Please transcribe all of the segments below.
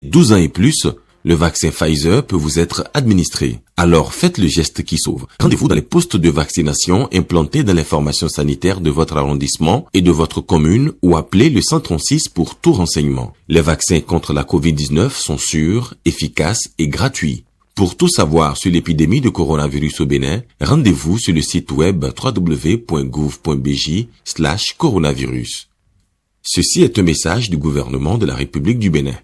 12 ans et plus, le vaccin Pfizer peut vous être administré. Alors faites le geste qui sauve. Rendez-vous dans les postes de vaccination implantés dans l'information sanitaire de votre arrondissement et de votre commune ou appelez le 136 pour tout renseignement. Les vaccins contre la COVID-19 sont sûrs, efficaces et gratuits. Pour tout savoir sur l'épidémie de coronavirus au Bénin, rendez-vous sur le site web www.gouv.bj/coronavirus. Ceci est un message du gouvernement de la République du Bénin.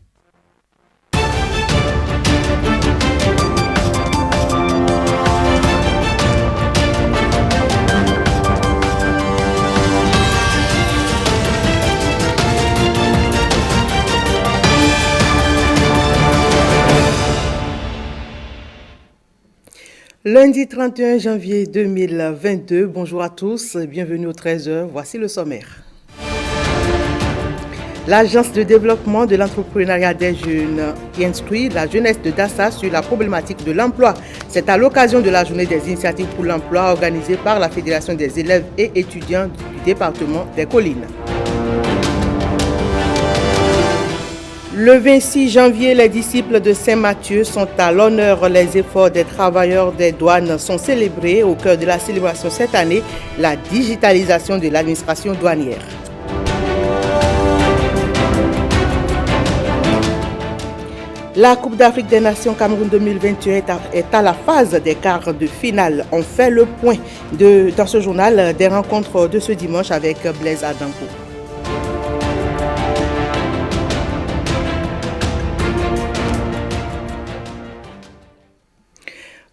Lundi 31 janvier 2022, bonjour à tous, bienvenue au 13h, voici le sommaire. L'Agence de développement de l'entrepreneuriat des jeunes qui instruit la jeunesse de Dassa sur la problématique de l'emploi. C'est à l'occasion de la journée des initiatives pour l'emploi organisée par la Fédération des élèves et étudiants du département des Collines. Le 26 janvier, les disciples de Saint-Matthieu sont à l'honneur. Les efforts des travailleurs des douanes sont célébrés au cœur de la célébration cette année, la digitalisation de l'administration douanière. La Coupe d'Afrique des Nations Cameroun 2021 est à la phase des quarts de finale. On fait le point dans ce journal des rencontres de ce dimanche avec Blaise Adampo.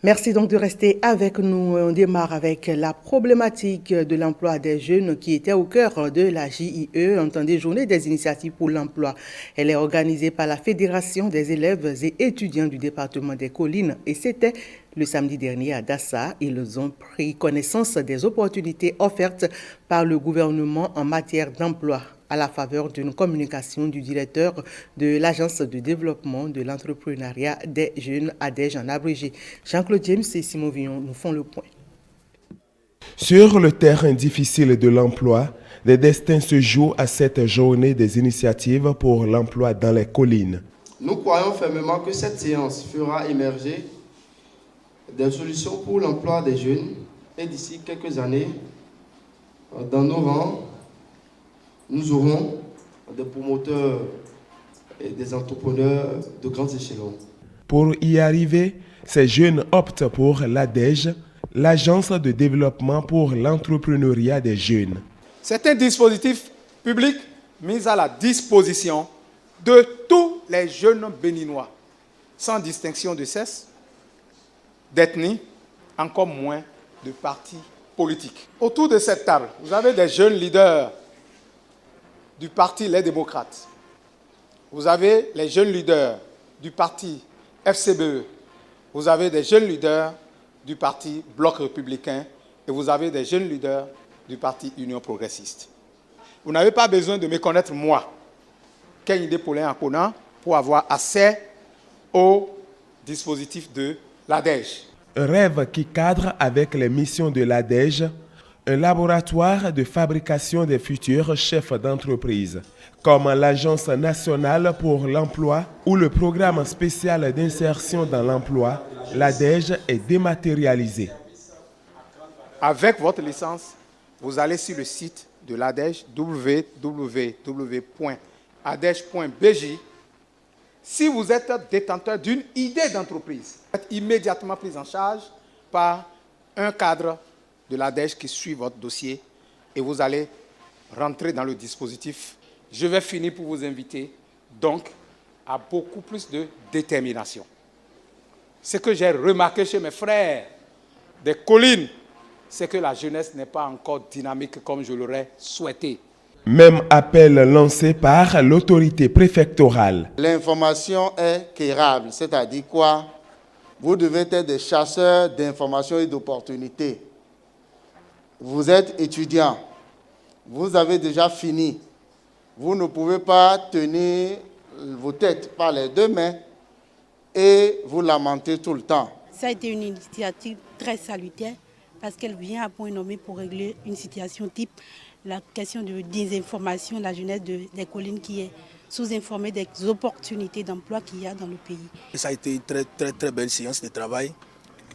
Merci donc de rester avec nous. On démarre avec la problématique de l'emploi des jeunes qui était au cœur de la JIE, entendez Journée des initiatives pour l'emploi. Elle est organisée par la Fédération des élèves et étudiants du département des Collines et c'était le samedi dernier à Dassa. Ils ont pris connaissance des opportunités offertes par le gouvernement en matière d'emploi, à la faveur d'une communication du directeur de l'Agence de développement de l'entrepreneuriat des jeunes, ADEJ en abrégé. Jean-Claude James et Simon Villon nous font le point. Sur le terrain difficile de l'emploi, des destins se jouent à cette journée des initiatives pour l'emploi dans les collines. Nous croyons fermement que cette séance fera émerger des solutions pour l'emploi des jeunes et d'ici quelques années, dans nos rangs, nous aurons des promoteurs et des entrepreneurs de grands échelons. Pour y arriver, ces jeunes optent pour l'ADEJ, l'Agence de développement pour l'entrepreneuriat des jeunes. C'est un dispositif public mis à la disposition de tous les jeunes béninois, sans distinction de sexe, d'ethnie, encore moins de parti politique. Autour de cette table, vous avez des jeunes leaders du parti Les Démocrates. Vous avez les jeunes leaders du parti FCBE. Vous avez des jeunes leaders du parti Bloc républicain et vous avez des jeunes leaders du parti Union progressiste. Vous n'avez pas besoin de me connaître moi, Kehinde Paulin Akona, pour avoir accès au dispositif de l'ADEJ. Un rêve qui cadre avec les missions de l'ADEJ, un laboratoire de fabrication des futurs chefs d'entreprise, comme l'Agence nationale pour l'emploi ou le programme spécial d'insertion dans l'emploi, l'ADEJ est dématérialisé. Avec votre licence, vous allez sur le site de l'ADEJ, www.adej.bj. Si vous êtes détenteur d'une idée d'entreprise, vous êtes immédiatement pris en charge par un cadre de l'ADEJ qui suit votre dossier et vous allez rentrer dans le dispositif. Je vais finir pour vous inviter donc à beaucoup plus de détermination. Ce que j'ai remarqué chez mes frères des collines, c'est que la jeunesse n'est pas encore dynamique comme je l'aurais souhaité. Même appel lancé par l'autorité préfectorale. L'information est quérable, c'est-à-dire quoi? Vous devez être des chasseurs d'informations et d'opportunités. Vous êtes étudiant, vous avez déjà fini. Vous ne pouvez pas tenir vos têtes par les deux mains et vous lamenter tout le temps. Ça a été une initiative très salutaire parce qu'elle vient à point nommé pour régler une situation type, la question de désinformation de la jeunesse des collines qui est sous-informés des opportunités d'emploi qu'il y a dans le pays. Ça a été une très belle séance de travail,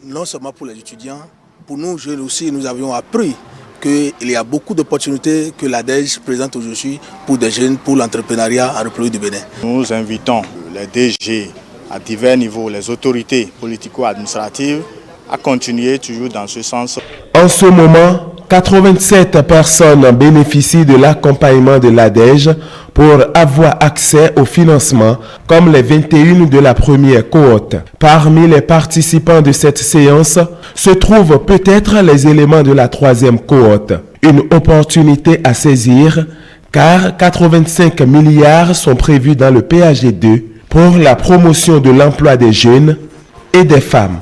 non seulement pour les étudiants, pour nous jeunes aussi, nous avions appris qu'il y a beaucoup d'opportunités que l'ADEJ présente aujourd'hui pour des jeunes, pour l'entrepreneuriat en République du Bénin. Nous invitons les DG à divers niveaux, les autorités politico-administratives, à continuer toujours dans ce sens. En ce moment, 87 personnes bénéficient de l'accompagnement de l'ADEJ pour avoir accès au financement, comme les 21 de la première cohorte. Parmi les participants de cette séance se trouvent peut-être les éléments de la troisième cohorte. Une opportunité à saisir, car 85 milliards sont prévus dans le PAG2 pour la promotion de l'emploi des jeunes et des femmes.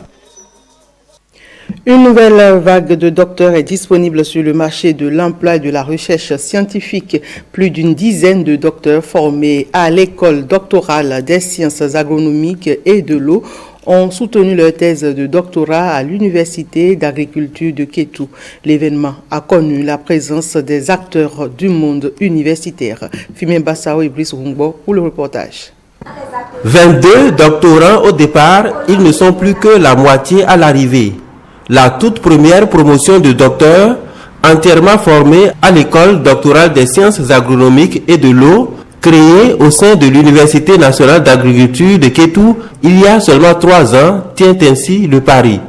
Une nouvelle vague de docteurs est disponible sur le marché de l'emploi et de la recherche scientifique. Plus d'une dizaine de docteurs formés à l'école doctorale des sciences agronomiques et de l'eau ont soutenu leur thèse de doctorat à l'Université d'agriculture de Kétou. L'événement a connu la présence des acteurs du monde universitaire. Fimien Bassao et Brice Rungbo pour le reportage. 22 doctorants au départ, ils ne sont plus que la moitié à l'arrivée. La toute première promotion de docteurs entièrement formés à l'école doctorale des sciences agronomiques et de l'eau, créée au sein de l'Université nationale d'agriculture de Kétou il y a seulement 3 ans, tient ainsi le pari.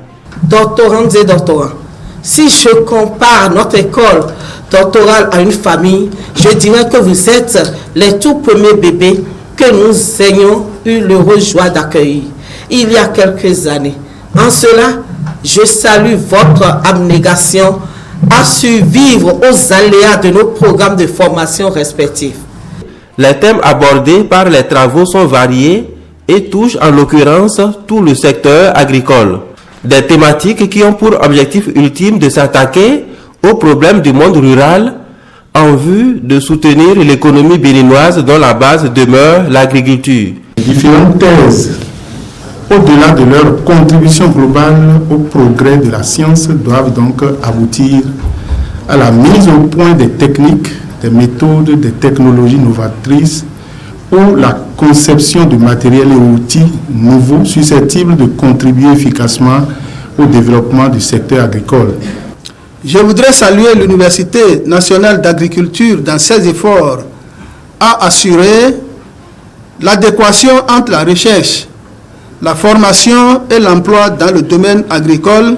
Doctorantes et doctorants, si je compare notre école doctorale à une famille, je dirais que vous êtes les tout premiers bébés que nous ayons eu l'heureuse joie d'accueillir il y a quelques années. En cela, je salue votre abnégation à survivre aux aléas de nos programmes de formation respectifs. Les thèmes abordés par les travaux sont variés et touchent en l'occurrence tout le secteur agricole. Des thématiques qui ont pour objectif ultime de s'attaquer aux problèmes du monde rural en vue de soutenir l'économie béninoise dont la base demeure l'agriculture. Différentes thèses, au-delà de leur contribution globale au progrès de la science, doivent donc aboutir à la mise au point des techniques, des méthodes, des technologies novatrices ou la conception de matériel et outils nouveaux susceptibles de contribuer efficacement au développement du secteur agricole. Je voudrais saluer l'Université nationale d'agriculture dans ses efforts à assurer l'adéquation entre la recherche, la formation et l'emploi dans le domaine agricole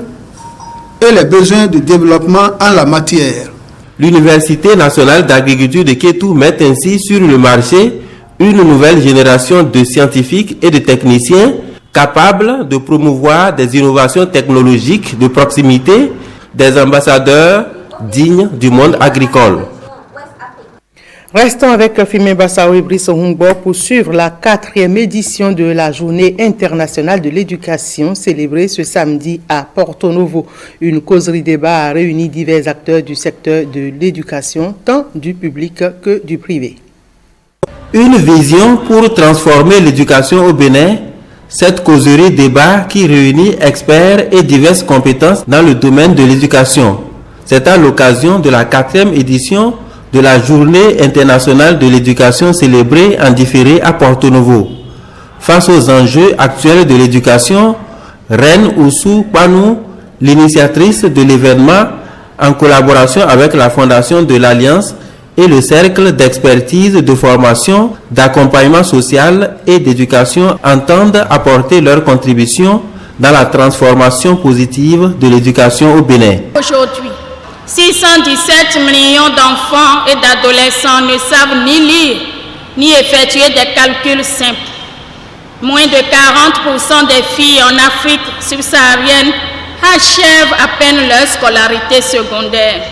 et les besoins de développement en la matière. L'Université nationale d'agriculture de Kétou met ainsi sur le marché une nouvelle génération de scientifiques et de techniciens capables de promouvoir des innovations technologiques de proximité, des ambassadeurs dignes du monde agricole. Restons avec Fimien Bassao et Brice Rungbo pour suivre la 4e édition de la Journée internationale de l'éducation célébrée ce samedi à Porto Novo. Une causerie débat a réuni divers acteurs du secteur de l'éducation, tant du public que du privé. Une vision pour transformer l'éducation au Bénin. Cette causerie débat qui réunit experts et diverses compétences dans le domaine de l'éducation. C'est à l'occasion de la 4e édition de la Journée internationale de l'éducation célébrée en différé à Porto Novo. Face aux enjeux actuels de l'éducation, Reine Oussou Panou, l'initiatrice de l'événement, en collaboration avec la Fondation de l'Alliance et le Cercle d'expertise, de formation, d'accompagnement social et d'éducation, entendent apporter leur contribution dans la transformation positive de l'éducation au Bénin. Aujourd'hui, 617 millions d'enfants et d'adolescents ne savent ni lire, ni effectuer des calculs simples. Moins de 40% des filles en Afrique subsaharienne achèvent à peine leur scolarité secondaire.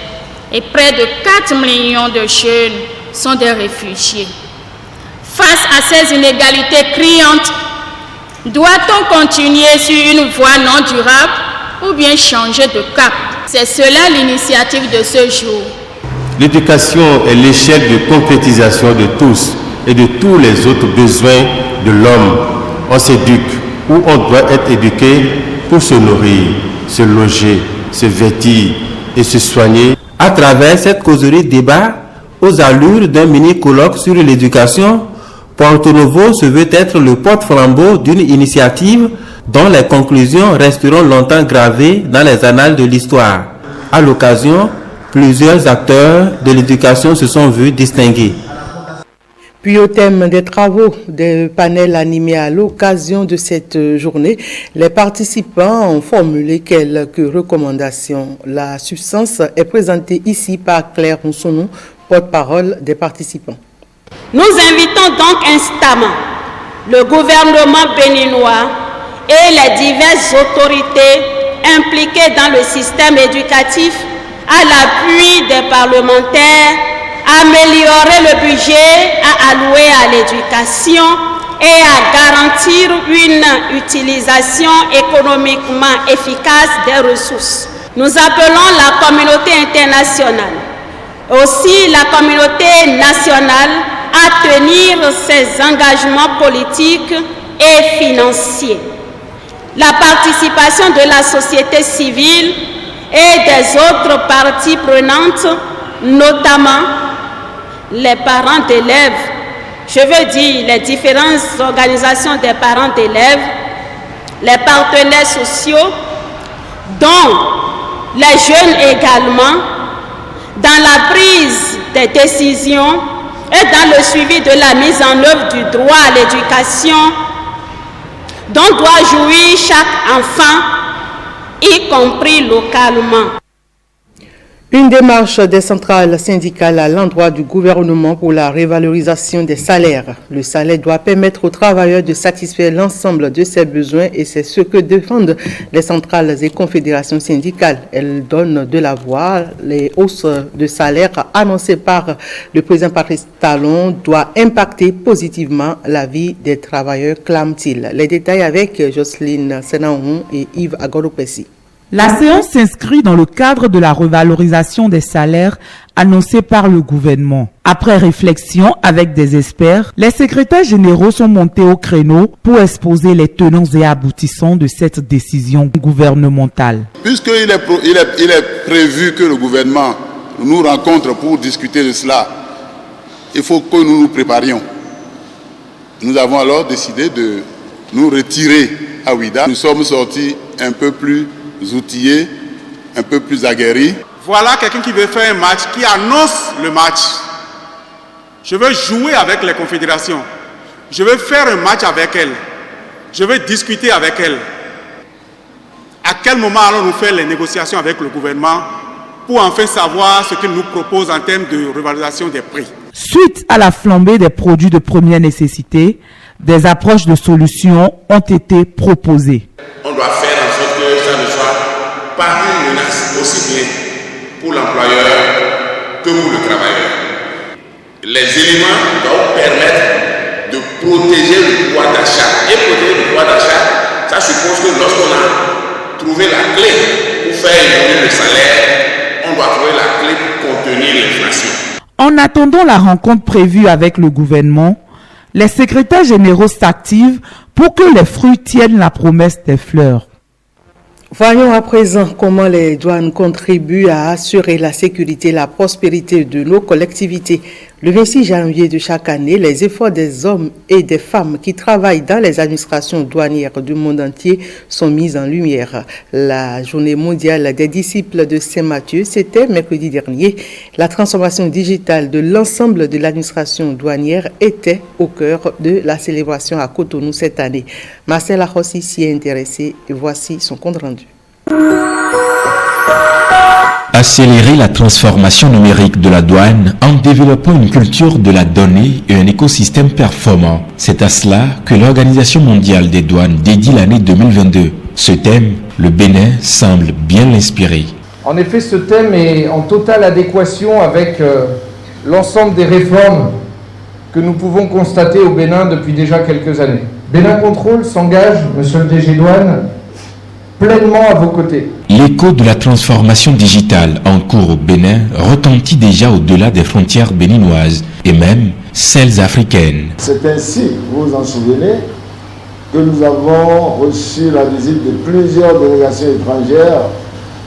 Et près de 4 millions de jeunes sont des réfugiés. Face à ces inégalités criantes, doit-on continuer sur une voie non durable ou bien changer de cap? C'est cela l'initiative de ce jour. L'éducation est l'échelle de concrétisation de tous et de tous les autres besoins de l'homme. On s'éduque ou on doit être éduqué pour se nourrir, se loger, se vêtir et se soigner. À travers cette causerie débat, aux allures d'un mini-colloque sur l'éducation, Porto Novo se veut être le porte-flambeau d'une initiative dont les conclusions resteront longtemps gravées dans les annales de l'histoire. À l'occasion, plusieurs acteurs de l'éducation se sont vus distingués. Puis au thème des travaux des panels animés à l'occasion de cette journée, les participants ont formulé quelques recommandations. La substance est présentée ici par Claire Moussounou, porte-parole des participants. Nous invitons donc instamment le gouvernement béninois et les diverses autorités impliquées dans le système éducatif à l'appui des parlementaires, améliorer le budget à allouer à l'éducation et à garantir une utilisation économiquement efficace des ressources. Nous appelons la communauté internationale, aussi la communauté nationale, à tenir ses engagements politiques et financiers. La participation de la société civile et des autres parties prenantes, notamment les parents d'élèves, je veux dire les différentes organisations des parents d'élèves, les partenaires sociaux, dont les jeunes également, dans la prise des décisions et dans le suivi de la mise en œuvre du droit à l'éducation dont doit jouir chaque enfant, y compris localement. Une démarche des centrales syndicales à l'endroit du gouvernement pour la révalorisation des salaires. Le salaire doit permettre aux travailleurs de satisfaire l'ensemble de ses besoins et c'est ce que défendent les centrales et confédérations syndicales. Elles donnent de la voix. Les hausses de salaire annoncées par le président Patrice Talon doivent impacter positivement la vie des travailleurs, clame-t-il. Les détails avec Jocelyne Senaon et Yves Agoropessi. La séance s'inscrit dans le cadre de la revalorisation des salaires annoncée par le gouvernement. Après réflexion avec des experts, les secrétaires généraux sont montés au créneau pour exposer les tenants et aboutissants de cette décision gouvernementale. Puisqu'il est prévu que le gouvernement nous rencontre pour discuter de cela, il faut que nous nous préparions. Nous avons alors décidé de nous retirer à Ouida. Nous sommes sortis un peu plus outillés, un peu plus aguerris. Voilà quelqu'un qui veut faire un match, qui annonce le match. Je veux jouer avec les confédérations. Je veux faire un match avec elles. Je veux discuter avec elles. À quel moment allons-nous faire les négociations avec le gouvernement pour enfin savoir ce qu'il nous propose en termes de revalorisation des prix? Suite à la flambée des produits de première nécessité, des approches de solutions ont été proposées. On doit faire en sorte que ça ne soit pas une menace aussi bien pour l'employeur que pour le travailleur. Les éléments doivent permettre de protéger le pouvoir d'achat. Et protéger le pouvoir d'achat, ça suppose que lorsqu'on a trouvé la clé pour faire évoluer le salaire, on doit trouver la clé pour contenir l'inflation. En attendant la rencontre prévue avec le gouvernement, les secrétaires généraux s'activent pour que les fruits tiennent la promesse des fleurs. Voyons à présent comment les douanes contribuent à assurer la sécurité et la prospérité de nos collectivités. Le 26 janvier de chaque année, les efforts des hommes et des femmes qui travaillent dans les administrations douanières du monde entier sont mis en lumière. La journée mondiale des disciples de Saint-Matthieu, c'était mercredi dernier. La transformation digitale de l'ensemble de l'administration douanière était au cœur de la célébration à Cotonou cette année. Marcel Arossi s'y est intéressé et voici son compte rendu. Accélérer la transformation numérique de la douane en développant une culture de la donnée et un écosystème performant. C'est à cela que l'Organisation mondiale des douanes dédie l'année 2022. Ce thème, le Bénin semble bien l'inspirer. En effet, ce thème est en totale adéquation avec l'ensemble des réformes que nous pouvons constater au Bénin depuis déjà quelques années. Bénin Contrôle s'engage, monsieur le DG Douane, pleinement à vos côtés. L'écho de la transformation digitale en cours au Bénin retentit déjà au-delà des frontières béninoises et même celles africaines. C'est ainsi, vous vous en souvenez, que nous avons reçu la visite de plusieurs délégations étrangères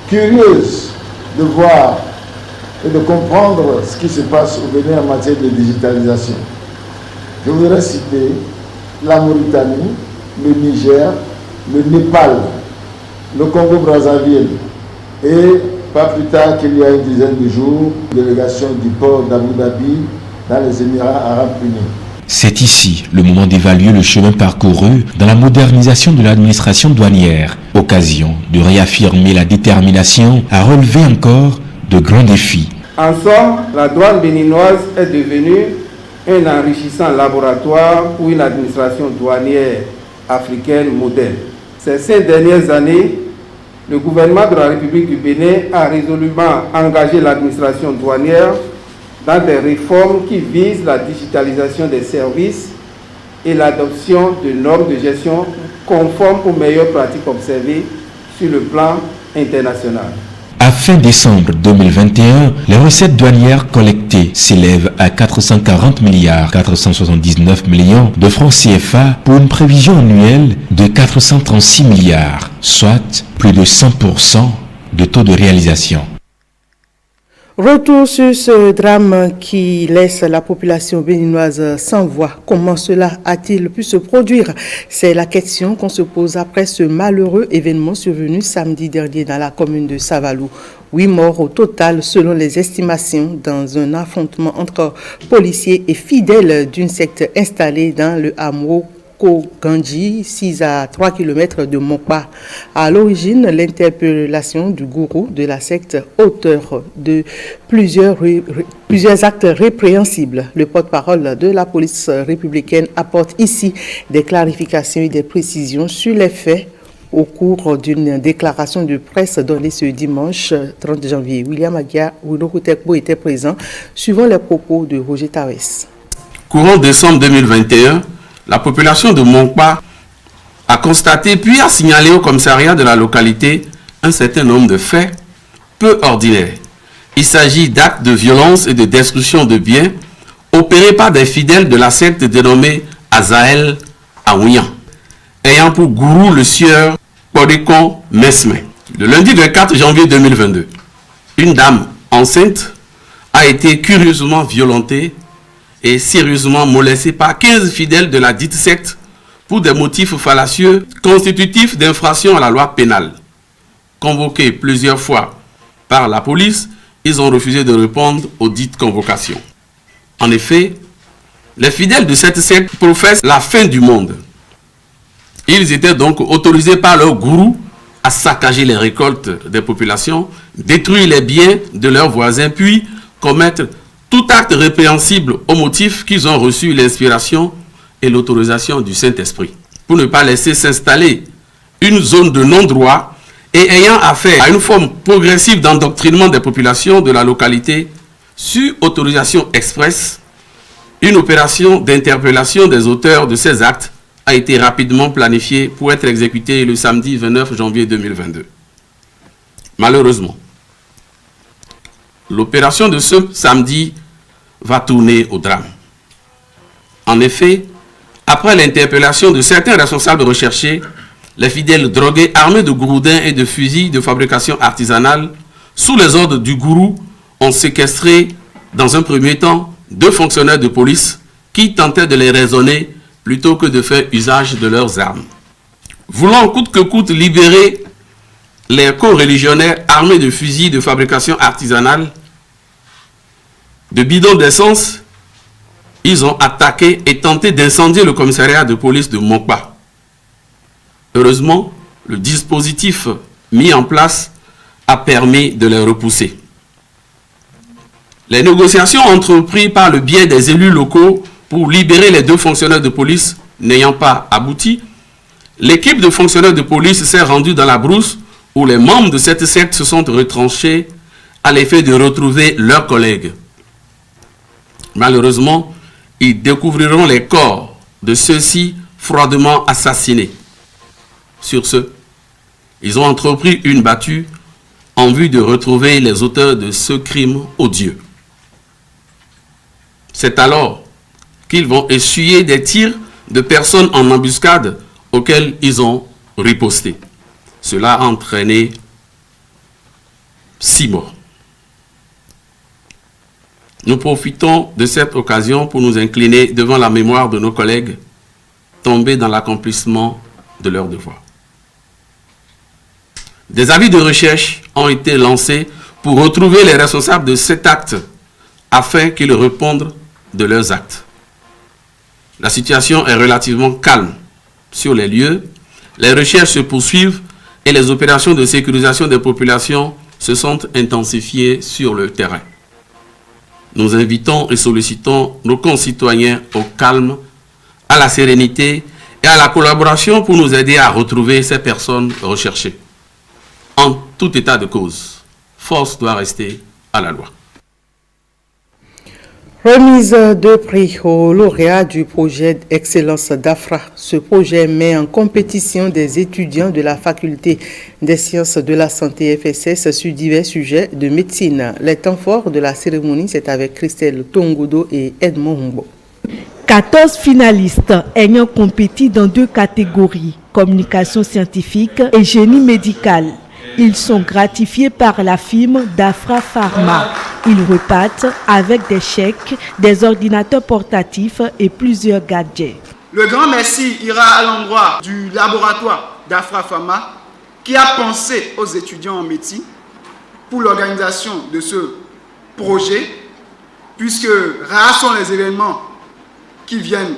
curieuses de voir et de comprendre ce qui se passe au Bénin en matière de digitalisation. Je voudrais citer la Mauritanie, le Niger, le Népal, le Congo-Brazzaville et pas plus tard qu'il y a une dizaine de jours, délégation du port d'Abu Dhabi dans les Émirats Arabes Unis. C'est ici le moment d'évaluer le chemin parcouru dans la modernisation de l'administration douanière, occasion de réaffirmer la détermination à relever encore de grands défis. En somme, la douane béninoise est devenue un enrichissant laboratoire pour une administration douanière africaine moderne. Ces 5 dernières années, le gouvernement de la République du Bénin a résolument engagé l'administration douanière dans des réformes qui visent la digitalisation des services et l'adoption de normes de gestion conformes aux meilleures pratiques observées sur le plan international. À fin décembre 2021, les recettes douanières collectées s'élèvent à 440 milliards 479 millions de francs CFA pour une prévision annuelle de 436 milliards, soit plus de 100% de taux de réalisation. Retour sur ce drame qui laisse la population béninoise sans voix. Comment cela a-t-il pu se produire? C'est la question qu'on se pose après ce malheureux événement survenu samedi dernier dans la commune de Savalou. 8 morts au total selon les estimations dans un affrontement entre policiers et fidèles d'une secte installée dans le hameau Kogandji, 6 à 3 km de Mokpa. À l'origine, l'interpellation du gourou de la secte, auteur de plusieurs actes répréhensibles. Le porte-parole de la police républicaine apporte ici des clarifications et des précisions sur les faits au cours d'une déclaration de presse donnée ce dimanche 30 janvier. William Agia Wilokutekbo était présent, suivant les propos de Roger Tawes. Courant décembre 2021, la population de Monkpa a constaté puis a signalé au commissariat de la localité un certain nombre de faits peu ordinaires. Il s'agit d'actes de violence et de destruction de biens opérés par des fidèles de la secte dénommée Azaël Aouyan, ayant pour gourou le sieur Kodekon Mesme. Le lundi 4 janvier 2022, une dame enceinte a été curieusement violentée et sérieusement molesté par 15 fidèles de la dite secte pour des motifs fallacieux constitutifs d'infraction à la loi pénale. Convoqués plusieurs fois par la police, ils ont refusé de répondre aux dites convocations. En effet, les fidèles de cette secte professent la fin du monde. Ils étaient donc autorisés par leur gourou à saccager les récoltes des populations, détruire les biens de leurs voisins, puis commettre tout acte répréhensible au motif qu'ils ont reçu l'inspiration et l'autorisation du Saint-Esprit. Pour ne pas laisser s'installer une zone de non-droit et ayant affaire à une forme progressive d'endoctrinement des populations de la localité, sur autorisation expresse, une opération d'interpellation des auteurs de ces actes a été rapidement planifiée pour être exécutée le samedi 29 janvier 2022. Malheureusement, l'opération de ce samedi va tourner au drame. En effet, après l'interpellation de certains responsables recherchés, les fidèles drogués armés de gouroudins et de fusils de fabrication artisanale, sous les ordres du gourou, ont séquestré dans un premier temps 2 fonctionnaires de police qui tentaient de les raisonner plutôt que de faire usage de leurs armes. Voulant coûte que coûte libérer les co-religionnaires armés de fusils de fabrication artisanale, de bidons d'essence, ils ont attaqué et tenté d'incendier le commissariat de police de Monkpa. Heureusement, le dispositif mis en place a permis de les repousser. Les négociations entreprises par le biais des élus locaux pour libérer les 2 fonctionnaires de police n'ayant pas abouti, l'équipe de fonctionnaires de police s'est rendue dans la brousse où les membres de cette secte se sont retranchés à l'effet de retrouver leurs collègues. Malheureusement, ils découvriront les corps de ceux-ci froidement assassinés. Sur ce, ils ont entrepris une battue en vue de retrouver les auteurs de ce crime odieux. C'est alors qu'ils vont essuyer des tirs de personnes en embuscade auxquels ils ont riposté. Cela a entraîné 6 morts. Nous profitons de cette occasion pour nous incliner devant la mémoire de nos collègues tombés dans l'accomplissement de leurs devoirs. Des avis de recherche ont été lancés pour retrouver les responsables de cet acte afin qu'ils répondent de leurs actes. La situation est relativement calme sur les lieux, les recherches se poursuivent et les opérations de sécurisation des populations se sont intensifiées sur le terrain. Nous invitons et sollicitons nos concitoyens au calme, à la sérénité et à la collaboration pour nous aider à retrouver ces personnes recherchées. En tout état de cause, force doit rester à la loi. Remise de prix aux lauréats du projet Excellence d'Afra. Ce projet met en compétition des étudiants de la faculté des sciences de la santé FSS sur divers sujets de médecine. Les temps forts de la cérémonie, c'est avec Christelle Tongodo et Edmond Humbo. 14 finalistes ayant compétit dans 2 catégories, communication scientifique et génie médical. Ils sont gratifiés par la firme d'Afra Pharma. Ils repartent avec des chèques, des ordinateurs portatifs et plusieurs gadgets. Le grand merci ira à l'endroit du laboratoire d'Afra Pharma qui a pensé aux étudiants en médecine pour l'organisation de ce projet, puisque rares sont les événements qui viennent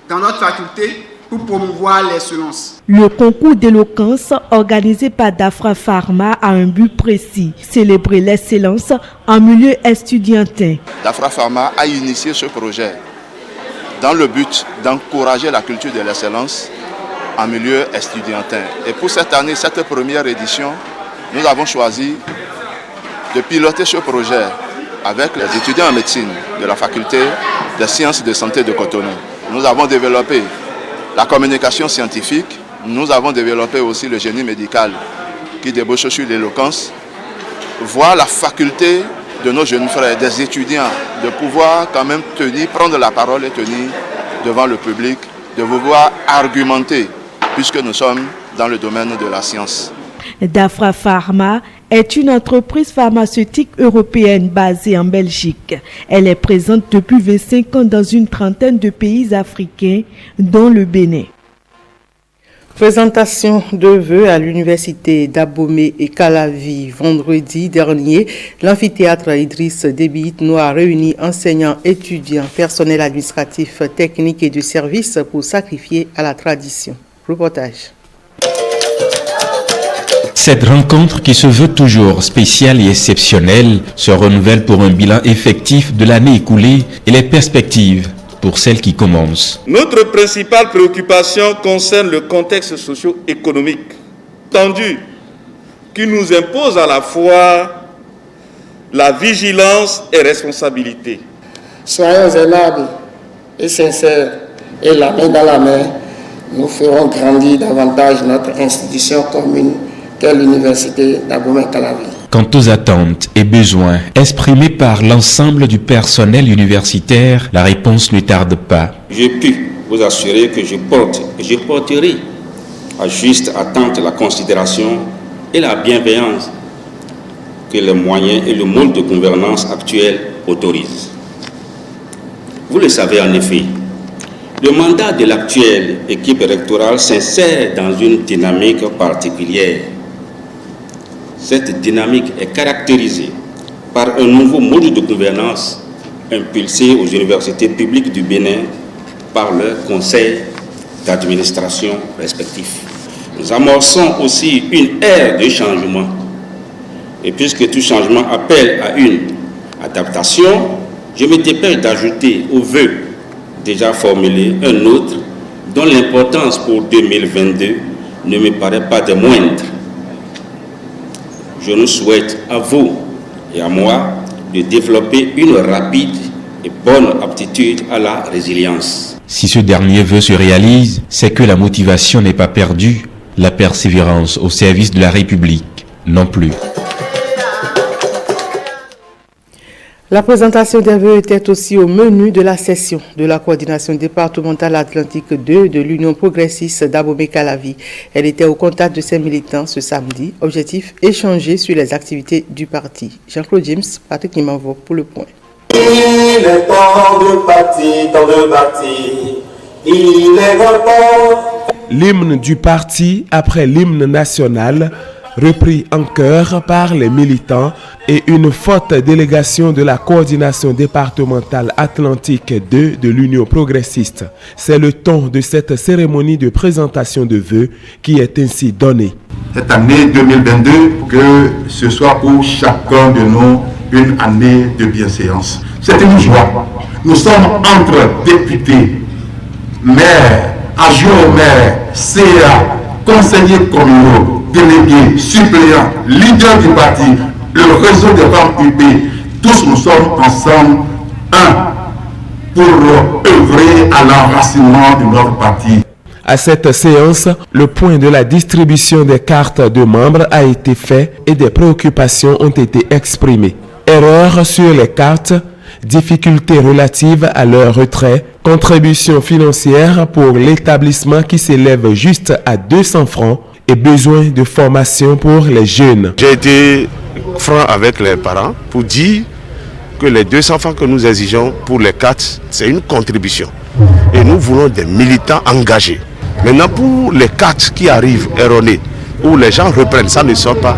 dans notre faculté pour promouvoir l'excellence. Le concours d'éloquence organisé par d'Afra Pharma a un but précis, célébrer l'excellence en milieu estudiantin. D'Afra Pharma a initié ce projet dans le but d'encourager la culture de l'excellence en milieu estudiantin. Et pour cette année, cette première édition, nous avons choisi de piloter ce projet avec les étudiants en médecine de la faculté des sciences de santé de Cotonou. Nous avons développé la communication scientifique, nous avons développé aussi le génie médical qui débouche sur l'éloquence. Voir la faculté de nos jeunes frères, des étudiants, de pouvoir quand même prendre la parole et tenir devant le public, de pouvoir argumenter, puisque nous sommes dans le domaine de la science. d'Afra Pharma est une entreprise pharmaceutique européenne basée en Belgique. Elle est présente depuis 25 ans dans une trentaine de pays africains, dont le Bénin. Présentation de vœux à l'université d'Abomey et Calavi. Vendredi dernier, l'amphithéâtre Idriss Déby Itno a réuni enseignants, étudiants, personnel administratif, technique et de service pour sacrifier à la tradition. Reportage. Cette rencontre, qui se veut toujours spéciale et exceptionnelle, se renouvelle pour un bilan effectif de l'année écoulée et les perspectives pour celle qui commence. Notre principale préoccupation concerne le contexte socio-économique tendu qui nous impose à la fois la vigilance et responsabilité. Soyons aimables et sincères et la main dans la main, nous ferons grandir davantage notre institution commune qu'est l'université d'Abomey-Calavi. Quant aux attentes et besoins exprimés par l'ensemble du personnel universitaire, la réponse ne tarde pas. Je peux vous assurer que je porte et je porterai à juste attente la considération et la bienveillance que les moyens et le mode de gouvernance actuel autorisent. Vous le savez en effet, le mandat de l'actuelle équipe électorale s'insère dans une dynamique particulière. Cette dynamique est caractérisée par un nouveau mode de gouvernance impulsé aux universités publiques du Bénin par leurs conseils d'administration respectifs. Nous amorçons aussi une ère de changement. Et puisque tout changement appelle à une adaptation, je me dépêche d'ajouter aux vœux déjà formulés un autre dont l'importance pour 2022 ne me paraît pas des moindres. Je nous souhaite à vous et à moi de développer une rapide et bonne aptitude à la résilience. Si ce dernier vœu se réalise, c'est que la motivation n'est pas perdue, la persévérance au service de la République non plus. La présentation des vœux était aussi au menu de la session de la coordination départementale Atlantique 2 de l'Union progressiste d'Abomey-Calavi. Elle était au contact de ses militants ce samedi. Objectif, échanger sur les activités du parti. Jean-Claude James, Patrick Nimanvo pour le point. Il est temps de partir, il est grand temps. L'hymne du parti après l'hymne national, repris en chœur par les militants et une forte délégation de la coordination départementale Atlantique 2 de l'Union progressiste. C'est le ton de cette cérémonie de présentation de vœux qui est ainsi donné. Cette année 2022, que ce soit pour chacun de nous une année de bienséance. C'est une joie. Nous sommes entre députés, maires, adjoints au maire, CA, conseillers communaux, délégués, suppléants, leaders du parti, le réseau des femmes UP. Tous nous sommes ensemble, pour œuvrer à l'enracinement de notre parti. À cette séance, le point de la distribution des cartes de membres a été fait et des préoccupations ont été exprimées. Erreurs sur les cartes, difficultés relatives à leur retrait, contributions financières pour l'établissement qui s'élève juste à 200 francs et besoin de formation pour les jeunes. J'ai été franc avec les parents pour dire que les 200 francs que nous exigeons pour les cartes, c'est une contribution. Et nous voulons des militants engagés. Maintenant, pour les cartes qui arrivent erronées, où les gens reprennent, ça ne sort pas,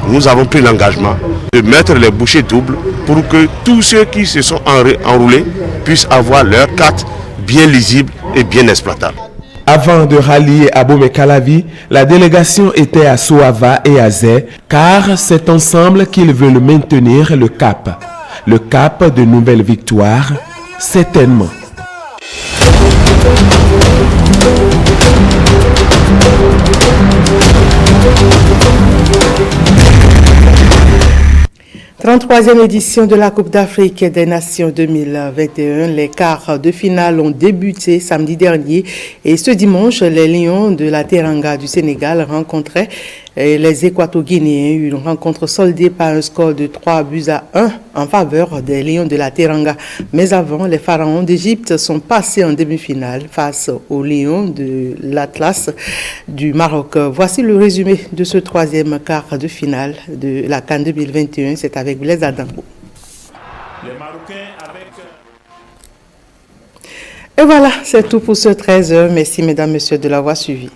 nous avons pris l'engagement de mettre les bouchées doubles pour que tous ceux qui se sont enroulés puissent avoir leurs cartes bien lisibles et bien exploitables. Avant de rallier à Bomé-Calavi, la délégation était à Soava et à Zé, car c'est ensemble qu'ils veulent maintenir le cap de nouvelles victoires, certainement. « 33e édition de la Coupe d'Afrique des Nations 2021. Les quarts de finale ont débuté samedi dernier et ce dimanche, les Lions de la Teranga du Sénégal rencontraient les Équato-Guinéens. Une rencontre soldée par un score de 3-1 en faveur des Lions de la Teranga. Mais avant, les Pharaons d'Égypte sont passés en demi-finale face aux Lions de l'Atlas du Maroc. Voici le résumé de ce troisième quart de finale de la CAN 2021. C'est avec Blaise Adambo. Les Marocains avec... Et voilà, c'est tout pour ce 13h. Merci mesdames, messieurs de l'avoir suivi.